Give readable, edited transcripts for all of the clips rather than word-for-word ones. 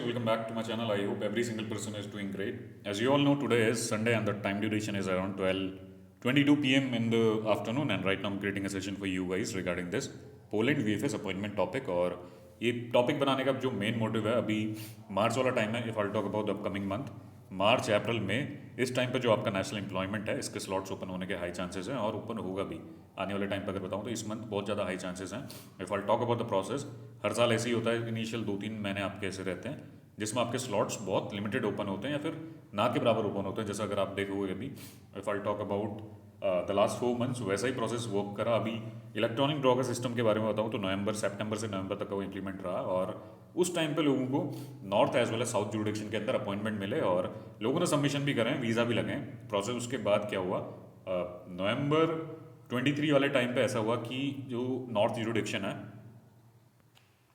welcome back to my channel. I hope every single person is doing great. As you all know, today is Sunday and the time duration is around 12:22 p.m. in the afternoon, and right now I'm creating a session for you guys regarding this Poland VFS appointment topic. और ये topic बनाने का जो main motive है, अभी मार्च वाला time है. If I talk about the upcoming month, March April में, इस टाइम पे जो आपका नेशनल एम्प्लॉयमेंट है, इसके स्लॉट्स ओपन होने के हाई चांसेस हैं और ओपन होगा भी आने वाले टाइम पर. अगर बताऊँ तो इस मंथ बहुत ज़्यादा हाई चांसेस हैं. If I talk about the process, हर साल ऐसे ही होता है. इनिशियल 2-3 महीने आपके ऐसे रहते हैं जिसमें आपके स्लॉट्स बहुत लिमिटेड ओपन होते हैं या फिर ना के बराबर ओपन होते हैं. जैसा अगर आप देखोगे अभी, if I talk about the last 4 months, वैसा ही प्रोसेस वर्क करा. अभी इलेक्ट्रॉनिक ड्रॉ का सिस्टम के बारे में बताऊँ तो सितंबर से नवंबर तक का वो इंप्लीमेंट रहा, और उस टाइम पे लोगों को north as well as south jurisdiction के अंदर अपॉइंटमेंट मिले और लोगों ने सबमिशन भी करें, वीज़ा भी लगे. प्रोसेस उसके बाद क्या हुआ, नवंबर 23 वाले टाइम पे ऐसा हुआ कि जो नॉर्थ जुरिडिक्शन है,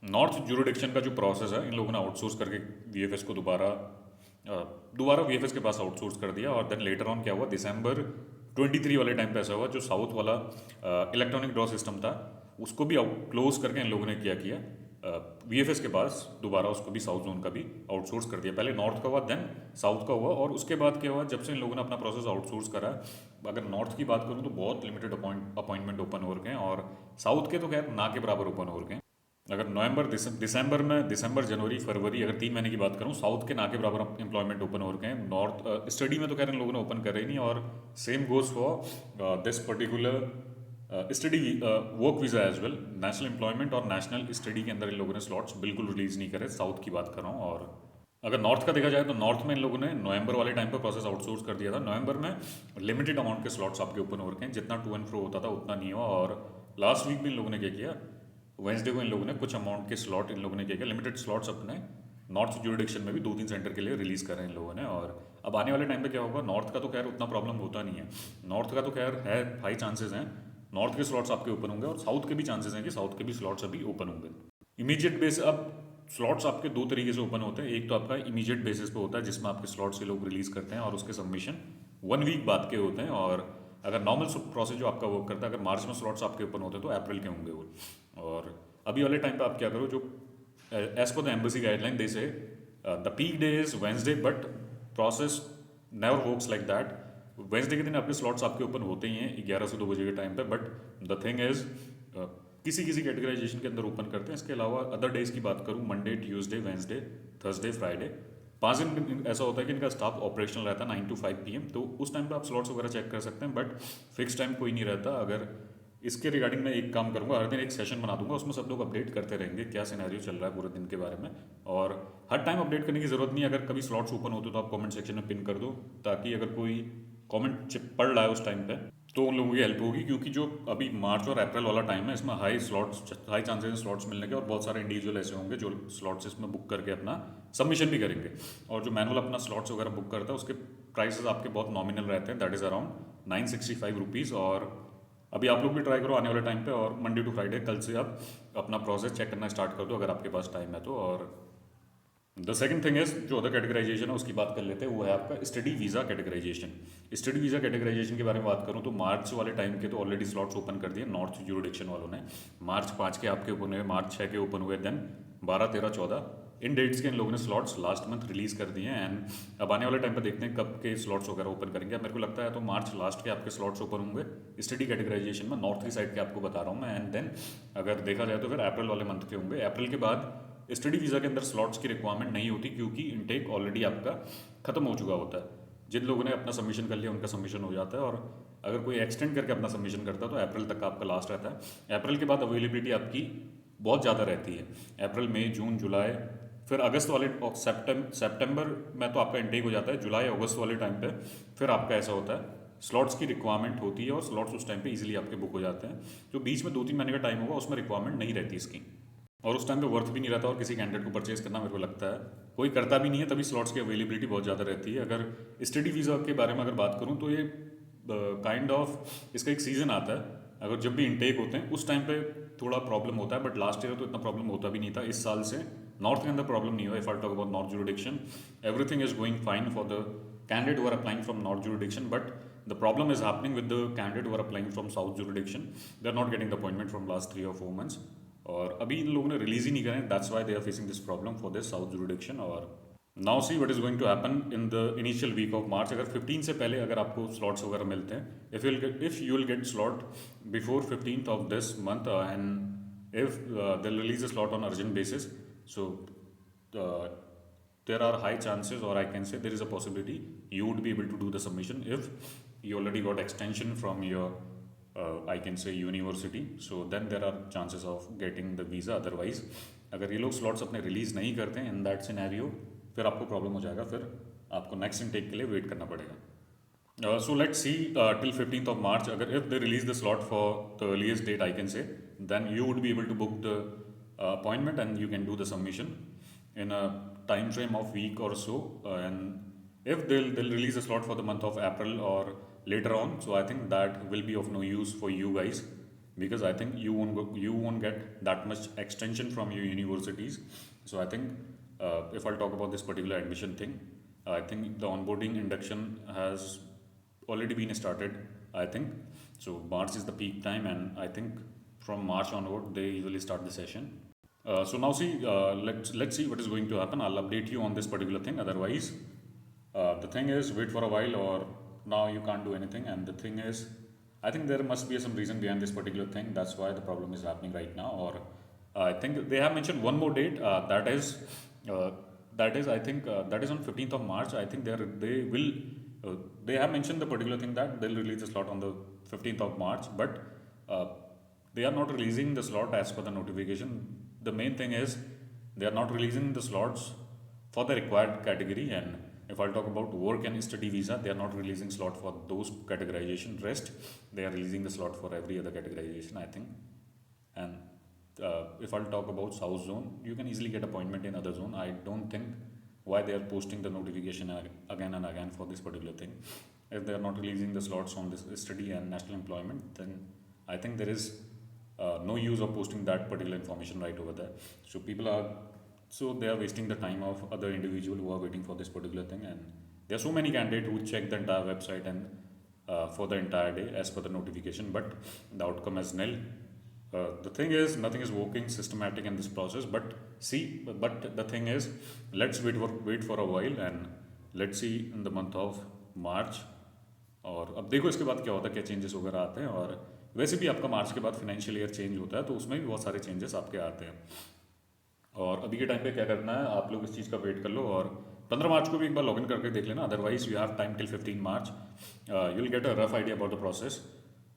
नॉर्थ जुरिडिक्शन का जो प्रोसेस है, इन लोगों ने आउटसोर्स करके वीएफएस को दोबारा वीएफएस के पास आउटसोर्स कर दिया. और देन लेटर ऑन क्या हुआ, दिसंबर 23 वाले टाइम पे ऐसा हुआ, जो साउथ वाला इलेक्ट्रॉनिक ड्रॉ सिस्टम था उसको भी क्लोज करके इन लोगों ने क्या किया, वीएफएस के पास दोबारा उसको भी साउथ जोन का भी आउटसोर्स कर दिया. पहले नॉर्थ का हुआ, देन साउथ का हुआ. और उसके बाद क्या हुआ, जब से इन लोगों ने अपना प्रोसेस आउटसोर्स करा, अगर नॉर्थ की बात करूँ तो बहुत लिमिटेड अपॉइंटमेंट ओपन हो रखे हैं, और साउथ के तो खैर ना के बराबर ओपन हो रखे हैं. अगर दिसंबर जनवरी फरवरी, अगर 3 महीने की बात करूँ, साउथ के ना के बराबर एम्प्लॉयमेंट ओपन हो रखे हैं. नॉर्थ स्टडी में तो खैर इन लोगों ने ओपन करे ही नहीं. और same goes for this particular study work visa as well. National employment और नेशनल स्टडी के अंदर इन लोगों ने स्लॉट्स बिल्कुल रिलीज़ नहीं करे. साउथ की बात कर रहा हूँ. और अगर नॉर्थ का देखा जाए तो नॉर्थ में इन लोगों ने नवंबर वाले टाइम पर प्रोसेस आउटसोर्स कर दिया था. नवंबर में लिमिटेड अमाउंट के स्लॉट्स आपके ओपन हो रखे हैं, जितना टू एंड फ्रो होता था उतना नहीं हुआ. और लास्ट वीक भी इन लोगों ने क्या किया, वेंसडे को इन लोगों ने कुछ अमाउंट के स्लॉट इन लोगों ने क्या किया, लिमिटेड स्लॉट्स अपने नॉर्थ जुरिडिक्शन में भी 2-3 सेंटर के लिए रिलीज़ करें इन लोगों ने. और अब आने वाले टाइम पे क्या होगा, नॉर्थ का तो खैर उतना प्रॉब्लम होता नहीं है. नॉर्थ का तो खैर है, हाई चांसेस हैं नॉर्थ के स्लॉट्स आपके ओपन होंगे, और साउथ के भी चांसेस हैं कि साउथ के भी स्लॉट्स अभी ओपन होंगे इमीडिएट बेस. अब स्लॉट्स आपके 2 तरीके से ओपन होते हैं. एक तो आपका इमीडिएट बेसिस पे होता है, जिसमें आपके स्लॉट्स से लोग रिलीज़ करते हैं और उसके सबमिशन 1 वीक बाद के होते हैं. और अगर नॉर्मल प्रोसेस जो आपका वर्क करता है, अगर मार्च में स्लॉट्स आपके ओपन होते हैं तो अप्रैल के होंगे वो. और अभी वाले टाइम पे आप क्या करो, जो as per the embassy guideline दे से the peak day is Wednesday, but process never works like that. Wednesday के दिन आपके स्लॉट्स आपके ओपन होते ही हैं 11 से 2 बजे के टाइम पे. बट द थिंग इज किसी किसी कैटेगराइजेशन के अंदर ओपन करते हैं. इसके अलावा अदर डेज की बात करूँ, Monday, Tuesday, Wednesday, Thursday, Friday, 5 दिन ऐसा होता है कि इनका स्टाफ ऑपरेशनल रहता है 9 to 5 PM. तो उस टाइम पे आप स्लॉट्स वगैरह चेक कर सकते हैं, बट फिक्स टाइम कोई नहीं रहता. अगर इसके रिगार्डिंग मैं एक काम करूंगा, हर दिन एक सेशन बना दूंगा, उसमें सब लोग अपडेट करते रहेंगे क्या सिनेरियो चल रहा है पूरे दिन के बारे में. और हर टाइम अपडेट करने की ज़रूरत नहीं है. अगर कभी स्लॉट्स ओपन होते तो आप कमेंट सेक्शन में पिन कर दो, ताकि अगर कोई कमेंट पढ़ रहा है उस टाइम पे तो उन लोगों की हेल्प होगी. क्योंकि जो अभी मार्च और अप्रैल वाला टाइम है, इसमें हाई चांसेस हैं स्लॉट्स मिलने के, और बहुत सारे इंडिविजुअल ऐसे होंगे जो स्लॉट्स इसमें बुक करके अपना सबमिशन भी करेंगे. और जो मैनुअल अपना स्लॉट्स वगैरह बुक करता है, उसके प्राइसेस आपके बहुत नॉमिनल रहते हैं, दैट इज़ अराउंड 965 रुपीज़. और अभी आप लोग भी ट्राई करो आने वाले टाइम पे, और मंडे टू फ्राइडे कल से आप अपना प्रोसेस चेक करना स्टार्ट कर दो अगर आपके पास टाइम है तो. और द सेकंड थिंग इज, जो अदर कैटेगराइजेशन है उसकी बात कर लेते हैं, वो है आपका study visa categorization. Study visa categorization के बारे में बात करूँ तो मार्च वाले टाइम के तो ऑलरेडी स्लॉट्स ओपन कर दिए नॉर्थ जुरिडिक्शन वालों ने. मार्च 5 के आपके ओपन हुए, मार्च 6 के ओपन हुए, देन 12, 13, 14 इन डेट्स के इन लोगों ने स्लॉट्स लास्ट मंथ रिलीज़ कर दिए हैं. एंड अब आने वाले टाइम पर देखते हैं कब के स्लॉट्स वगैरह ओपन करेंगे. मेरे को लगता है तो मार्च लास्ट के आपके स्लॉट्स ओपन होंगे स्टडी कैटेगराइजेशन में, नॉर्थ की साइड के आपको बता रहा हूँ मैं. एंड देन अगर देखा जाए तो फिर अप्रैल वाले मंथ के होंगे. अप्रैल के बाद स्टडी वीज़ा के अंदर स्लॉट्स की रिक्वायरमेंट नहीं होती, क्योंकि इनटेक ऑलरेडी आपका खत्म हो चुका होता है. जिन लोगों ने अपना सबमिशन कर लिया उनका सबमिशन हो जाता है, और अगर कोई एक्सटेंड करके अपना सबमिशन करता है तो अप्रैल तक का आपका लास्ट रहता है. अप्रैल के बाद अवेलेबिलिटी आपकी बहुत ज़्यादा रहती है. अप्रैल, मई, जून, जुलाई, फिर अगस्त वाले सितंबर में तो आपका इनटेक हो जाता है. जुलाई अगस्त वाले टाइम पे फिर आपका ऐसा होता है स्लॉट्स की रिक्वायरमेंट होती है, और स्लॉट्स उस टाइम पे इजीली आपके बुक हो जाते हैं. जो बीच में 2-3 महीने का टाइम होगा उसमें रिक्वायरमेंट नहीं रहती इसकी, और उस टाइम पे वर्थ भी नहीं रहता, और किसी कैंडिडेट को परचेज करना मेरे को लगता है कोई करता भी नहीं है. तभी स्लॉट्स की अवेलेबिलिटी बहुत ज़्यादा रहती है. अगर स्टडी वीज़ा के बारे में अगर बात करूँ तो ये काइंड ऑफ इसका एक सीज़न आता है. अगर जब भी इनटेक होते हैं उस टाइम पे थोड़ा प्रॉब्लम होता है, बट लास्ट ईयर तो इतना प्रॉब्लम होता भी नहीं था. इस साल से नॉर्थ के अंदर प्रॉब्लम नहीं हुआ. If I talk about north jurisdiction, everything is going fine for the candidate who are applying from north jurisdiction. But the problem is happening with the candidate who are applying from south jurisdiction. They are not getting the appointment from last 3 or 4 months. और अभी इन लोगों ने release ही नहीं करें, that's why they are facing this problem for this south jurisdiction. और now see what is going to happen in the initial week of March. अगर 15 से पहले अगर आपको स्लॉट्स वगैरह मिलते हैं, if you will get slot before 15th of this month and if they release a slot on urgent basis, so there are high chances, or I can say there is a possibility you would be able to do the submission if you already got extension from your I can say university. So then there are chances of getting the visa. Otherwise अगर ये लोग slots अपने release नहीं करते हैं in that scenario, फिर आपको problem हो जाएगा, फिर आपको नेक्स्ट इनटेक के लिए वेट करना पड़ेगा। So let's see till 15th of March. अगर if they release the slot for the earliest date, I can say, then you would be able to book the appointment and you can do the submission in a time frame of week or so. And if they'll release a slot for the month of April or later on, so I think that will be of no use for you guys, because I think you won't get that much extension from your universities. So I think if I'll talk about this particular admission thing, I think the onboarding induction has already been started, I think. So March is the peak time, and I think from March onward they usually start the session. So now see, let's see what is going to happen. I'll update you on this particular thing. Otherwise, the thing is, wait for a while, or now you can't do anything. And the thing is, I think there must be some reason behind this particular thing. That's why the problem is happening right now. Or I think they have mentioned one more date. That is I think that is on 15th of March. I think they have mentioned the particular thing that they'll release the slot on the 15th of March, but they are not releasing the slot as per the notification. The main thing is they are not releasing the slots for the required category. And if I'll talk about work and study visa, they are not releasing slot for those categorization. Rest, they are releasing the slot for every other categorization, I think. And if I'll talk about South Zone, you can easily get appointment in other zone. I don't think why they are posting the notification again and again for this particular thing. If they are not releasing the slots on this study and national employment, then I think there is no use of posting that particular information right over there. So they are wasting the time of other individual who are waiting for this particular thing. And there are so many candidates who check the entire website and for the entire day as per the notification, but the outcome is nil. The thing is, nothing is working systematic in this process. But the thing is, let's wait for a while, and let's see in the month of March. और अब देखो इसके बाद क्या होता है, क्या changes वगैरह आते हैं। और वैसे भी आपका मार्च के बाद फाइनेंशियल ईयर चेंज होता है, तो उसमें भी बहुत सारे चेंजेस आपके आते हैं। और अभी के टाइम पे क्या करना है, आप लोग इस चीज़ का वेट कर लो, और 15 मार्च को भी एक बार लॉगिन करके देख लेना। Otherwise you have time till 15 March, you will get a rough idea about the process.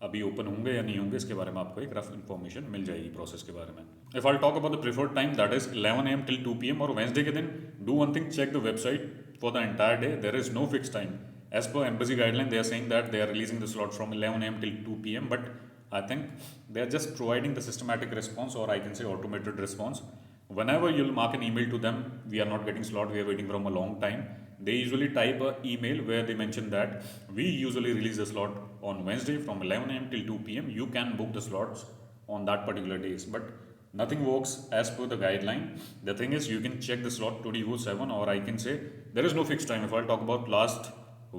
अभी ओपन होंगे या नहीं होंगे इसके बारे में आपको एक रफ इन्फॉर्मेशन मिल जाएगी प्रोसेस के बारे में। If I talk about the preferred time, that is 11 AM till 2 PM। और वेंसडे के दिन do one thing, check the website for the entire day. There is no fix time as per embassy guideline. They are saying that they are releasing the slot from 11 AM till 2 PM, but I think they are just providing the systematic response, or I can say automated response. Whenever you'll mark an email to them, we are not getting slot, we are waiting from a long time, they usually type a email where they mention that we usually release the slot on Wednesday from 11 AM till 2 PM. You can book the slots on that particular days, but nothing works as per the guideline. The thing is, you can check the slot 24/7, or I can say there is no fixed time. If I'll talk about last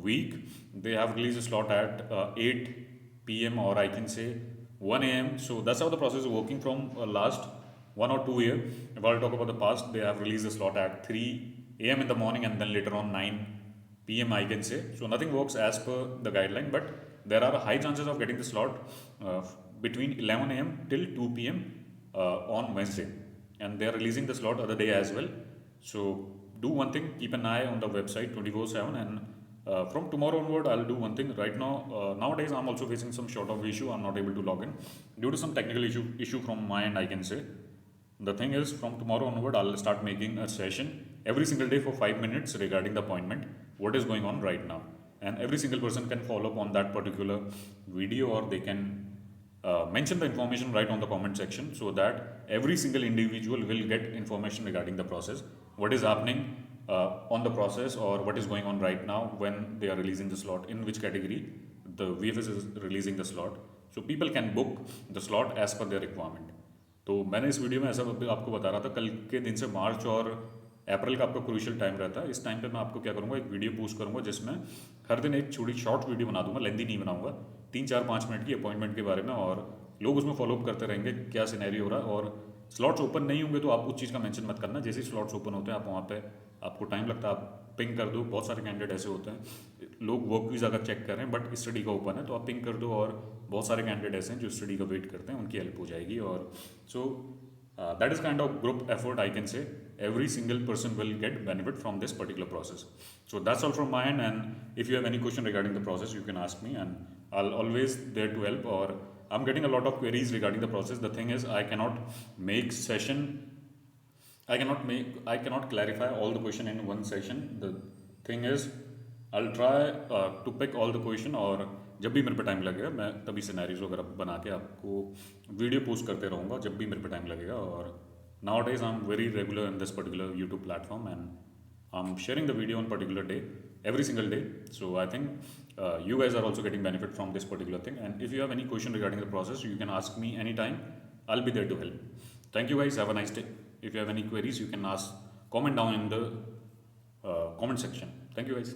week, they have released a slot at 8 PM, or I can say 1 AM. So that's how the process is working from last 1 or 2 years. If I'll talk about the past, they have released a slot at 3 AM in the morning, and then later on 9 PM, I can say. So nothing works as per the guideline, but there are high chances of getting the slot between 11 AM till 2 PM on Wednesday, and they are releasing the slot other day as well. So do one thing, keep an eye on the website 24/7, and from tomorrow onward, I'll do one thing. Right now, nowadays I'm also facing some sort of issue. I'm not able to log in due to some technical issue from my end, I can say. The thing is, from tomorrow onward, I'll start making a session every single day for 5 minutes regarding the appointment, what is going on right now, and every single person can follow up on that particular video, or they can mention the information right on the comment section, so that every single individual will get information regarding the process, what is happening on the process, or what is going on right now when they are releasing the slot, in which category the VFS is releasing the slot, so people can book the slot as per their requirement. तो मैंने इस video में ऐसा आपको बता रहा था, कल के दिन से मार्च और अप्रैल का आपका क्रूशियल टाइम रहता है। इस टाइम पे मैं आपको क्या करूँगा, एक वीडियो पोस्ट करूँगा जिसमें हर दिन एक छोटी शॉर्ट वीडियो बना दूंगा, लेंदी नहीं बनाऊंगा, 3-4-5 मिनट की अपॉइंटमेंट के बारे में, और लोग उसमें फॉलोअप करते रहेंगे क्या सिनेरियो हो रहा है, और स्लॉट्स ओपन नहीं होंगे तो आप उस चीज़ का मेंशन मत करना, जैसे ही स्लॉट्स ओपन होते हैं आप वहाँ पे आपको टाइम लगता है आप पिंग कर दो। बहुत सारे कैंडिडेट ऐसे होते हैं, लोग वर्क वीज़ा का चेक कर रहे हैं बट स्टडी का ओपन है, तो आप पिंग कर दो, और बहुत सारे कैंडिडेट ऐसे हैं जो स्टडी का वेट करते हैं, उनकी हेल्प हो जाएगी। और so that is kind of group effort I can say. Every single person will get benefit from this particular process. So that's all from my end, and if you have any question regarding the process you can ask me, and I'll always there to help. Or I'm getting a lot of queries regarding the process. The thing is I cannot make session, I cannot clarify all the question in one session. The thing is I'll try to pick all the question, और जब भी मेरे पे time लगेगा मैं तभी scenarios वगैरह बना के आपको वीडियो पोस्ट करते रहूँगा जब भी मेरे पे टाइम लगेगा। और nowadays I'm very regular in this particular YouTube platform, and I'm sharing the video on particular day, every single day. So I think you guys are also getting benefit from this particular thing, and if you have any question regarding the process you can ask me anytime. I'll be there to help. Thank you guys, have a nice day. If you have any queries you can ask, comment down in the comment section. Thank you guys.